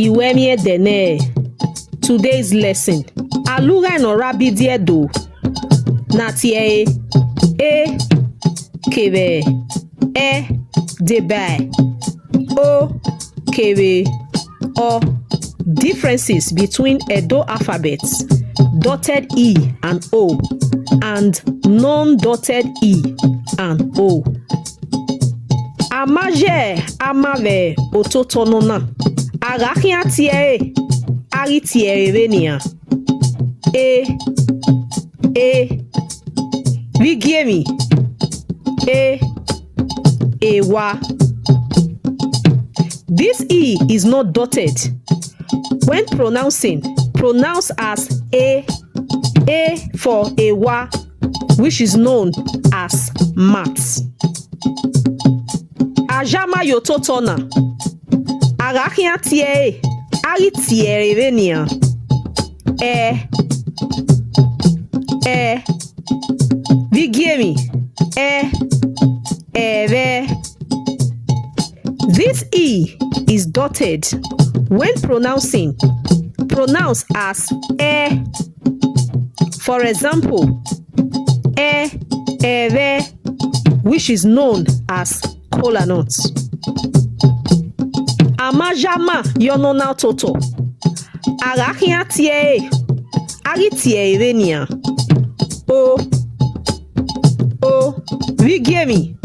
Iwemie dene. Today's lesson. Aluga no rabidi Edo. Natie e kebe e debe o kebe o. Differences between Edo alphabets, dotted E and O, and non-dotted E and O. Amaje amave ototonona. Agakia tie ari tie venia. E vigiemi wa. This E is not dotted. When pronouncing, pronounce as A for Ewa, which is known as maths. Ajama yototona. Agakia tie, ari tie revenia. Vigiemi, eve. This E is dotted. When pronouncing, pronounce as e. For example, eve, which is known as kola nuts. Amajama yonona toto. Agakia tie, ari tie venia. O, vigiemi,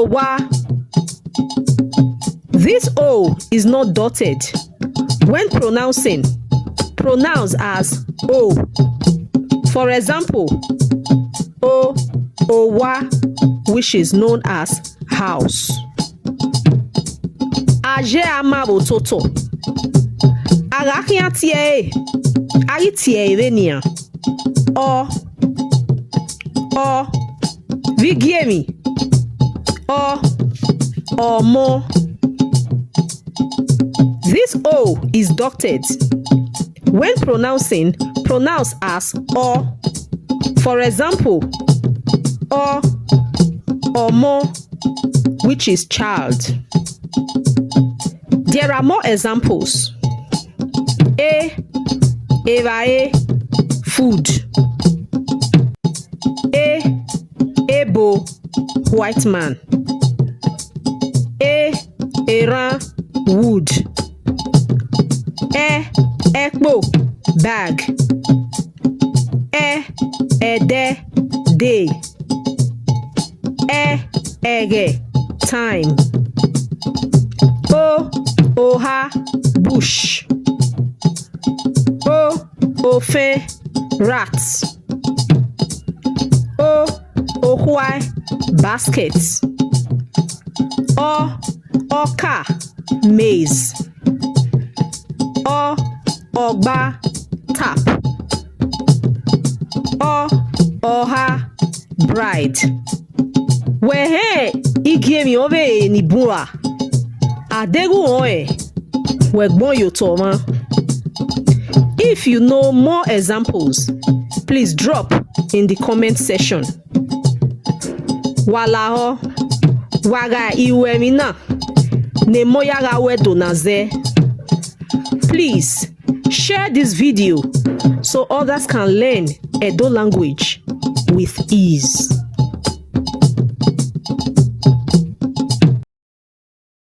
wa. This O is not dotted. When pronouncing, pronounce as O. For example, owa, which is known as house. Aje amabo toto. Agakia tie, ari tie venia. O, vigiemi, mo. This O is dotted. When pronouncing, pronounce as O. For example, mo, which is child. There are more examples. Evae, food. Ebo, white man. Era, wood. Ekbo, bag. Ede, day. Ege, time. Oha, bush. Ofe, rats. Ohwai, basket. Oka, maize. Ogba, tap. Oha, bride. Wehe igiemi ove ni bua. Adegu oe wegbon yotoma. If you know more examples, please drop in the comment section. Walaho waga iwemina ne moyaga wedo naze. Please share this video so others can learn Edo language with ease.